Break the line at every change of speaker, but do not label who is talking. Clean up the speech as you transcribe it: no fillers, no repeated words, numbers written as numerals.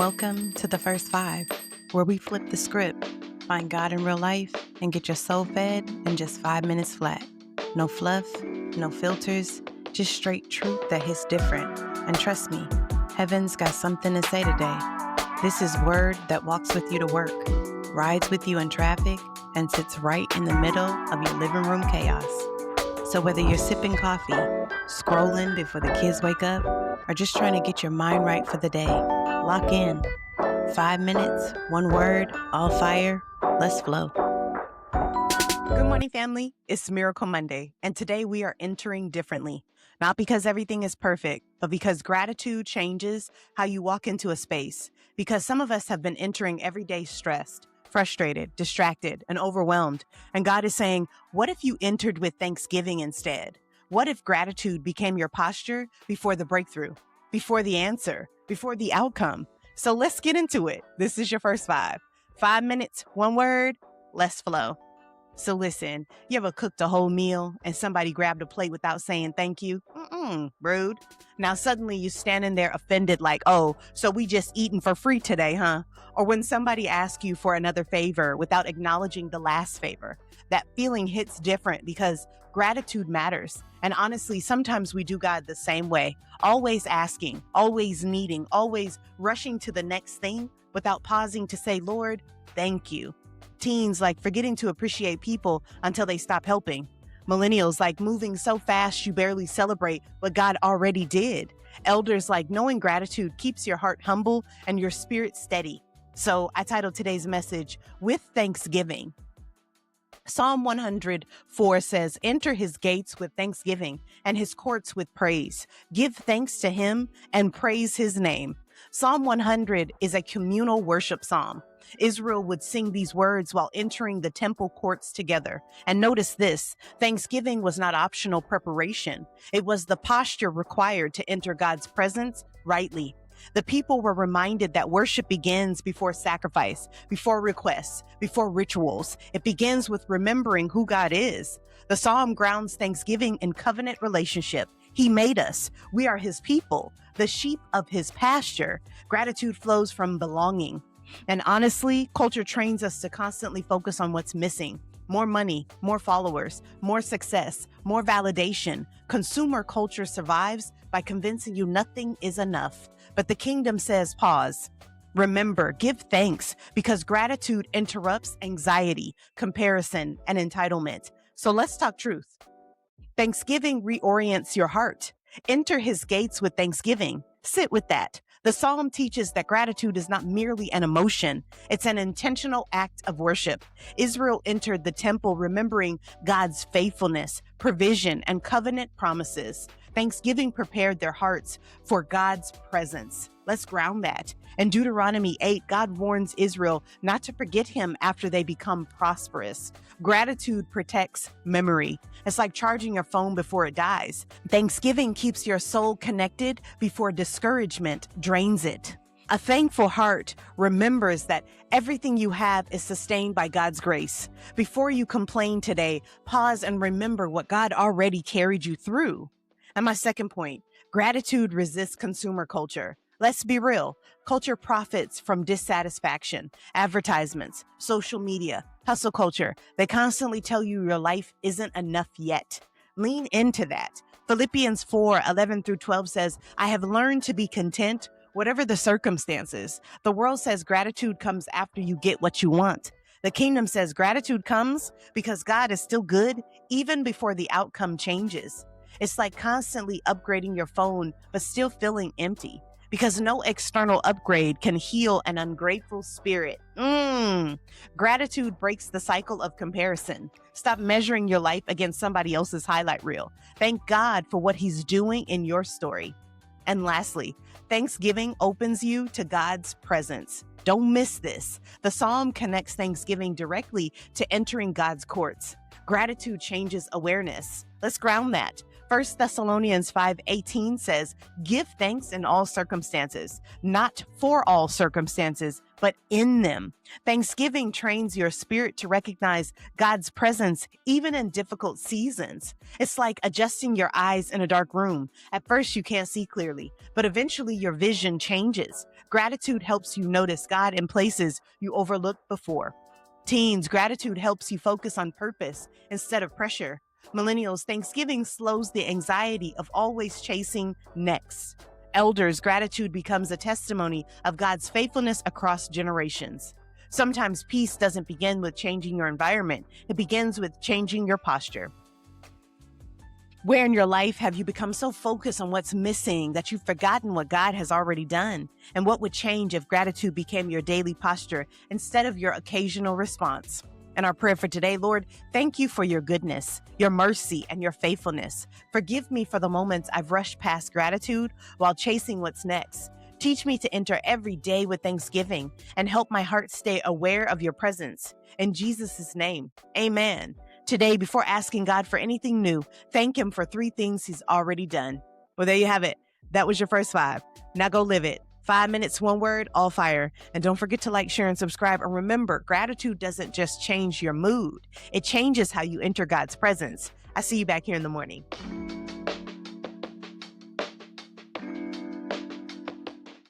Welcome to the First Five, where we flip the script, find God in real life, and get your soul fed in just 5 minutes flat. No fluff, no filters, just straight truth that hits different. And trust me, heaven's got something to say today. This is word that walks with you to work, rides with you in traffic, and sits right in the middle of your living room chaos. So whether you're sipping coffee, scrolling before the kids wake up, or just trying to get your mind right for the day, lock in. 5 minutes, one word, all fire. Let's flow. Good morning, family. It's Miracle Monday, and today we are entering differently. Not because everything is perfect, but because gratitude changes how you walk into a space. Because some of us have been entering every day stressed, frustrated, distracted, and overwhelmed. And God is saying, what if you entered with thanksgiving instead? What if gratitude became your posture before the breakthrough, before the answer, before the outcome? So let's get into it. This is your First Five. 5 minutes, one word, let's flow. So listen, you ever cooked a whole meal and somebody grabbed a plate without saying thank you? Rude. Now suddenly you standing there offended like, oh, so we just eating for free today, huh? Or when somebody asks you for another favor without acknowledging the last favor, that feeling hits different because gratitude matters. And honestly, sometimes we do God the same way, always asking, always needing, always rushing to the next thing without pausing to say, Lord, thank you. Teens like forgetting to appreciate people until they stop helping. Millennials like moving so fast you barely celebrate what God already did. Elders like knowing gratitude keeps your heart humble and your spirit steady. So I titled today's message, With Thanksgiving. Psalm 104 says, enter his gates with thanksgiving and his courts with praise. Give thanks to him and praise his name. Psalm 100 is a communal worship psalm. Israel would sing these words while entering the temple courts together. And notice this, thanksgiving was not optional preparation. It was the posture required to enter God's presence rightly. The people were reminded that worship begins before sacrifice, before requests, before rituals. It begins with remembering who God is. The psalm grounds thanksgiving in covenant relationship. He made us. We are his people, the sheep of his pasture. Gratitude flows from belonging. And honestly, culture trains us to constantly focus on what's missing. More money, more followers, more success, more validation. Consumer culture survives by convincing you nothing is enough. But the kingdom says pause. Remember, give thanks, because gratitude interrupts anxiety, comparison, and entitlement. So let's talk truth. Thanksgiving reorients your heart. Enter his gates with thanksgiving. Sit with that. The psalm teaches that gratitude is not merely an emotion. It's an intentional act of worship. Israel entered the temple remembering God's faithfulness, provision, and covenant promises. Thanksgiving prepared their hearts for God's presence. Let's ground that. In Deuteronomy 8, God warns Israel not to forget him after they become prosperous. Gratitude protects memory. It's like charging your phone before it dies. Thanksgiving keeps your soul connected before discouragement drains it. A thankful heart remembers that everything you have is sustained by God's grace. Before you complain today, pause and remember what God already carried you through. And my second point, gratitude resists consumer culture. Let's be real. Culture profits from dissatisfaction, advertisements, social media, hustle culture. They constantly tell you your life isn't enough yet. Lean into that. Philippians 4:11-12 says, I have learned to be content, whatever the circumstances. The world says gratitude comes after you get what you want. The kingdom says gratitude comes because God is still good, even before the outcome changes. It's like constantly upgrading your phone, but still feeling empty. Because no external upgrade can heal an ungrateful spirit. Gratitude breaks the cycle of comparison. Stop measuring your life against somebody else's highlight reel. Thank God for what he's doing in your story. And lastly, Thanksgiving opens you to God's presence. Don't miss this. The psalm connects Thanksgiving directly to entering God's courts. Gratitude changes awareness. Let's ground that. 1 Thessalonians 5:18 says, "Give thanks in all circumstances, not for all circumstances, but in them." Thanksgiving trains your spirit to recognize God's presence even in difficult seasons. It's like adjusting your eyes in a dark room. At first, you can't see clearly, but eventually your vision changes. Gratitude helps you notice God in places you overlooked before. Teens, gratitude helps you focus on purpose instead of pressure. Millennials, Thanksgiving slows the anxiety of always chasing next. Elders, gratitude becomes a testimony of God's faithfulness across generations. Sometimes peace doesn't begin with changing your environment. It begins with changing your posture. Where in your life have you become so focused on what's missing that you've forgotten what God has already done? And what would change if gratitude became your daily posture instead of your occasional response? And our prayer for today, Lord, thank you for your goodness, your mercy, and your faithfulness. Forgive me for the moments I've rushed past gratitude while chasing what's next. Teach me to enter every day with thanksgiving and help my heart stay aware of your presence. In Jesus' name, amen. Today, before asking God for anything new, thank him for 3 things he's already done. Well, there you have it. That was your first 5. Now go live it. 5 minutes, 1 word, all fire. And don't forget to like, share, and subscribe. And remember, gratitude doesn't just change your mood. It changes how you enter God's presence. I see you back here in the morning.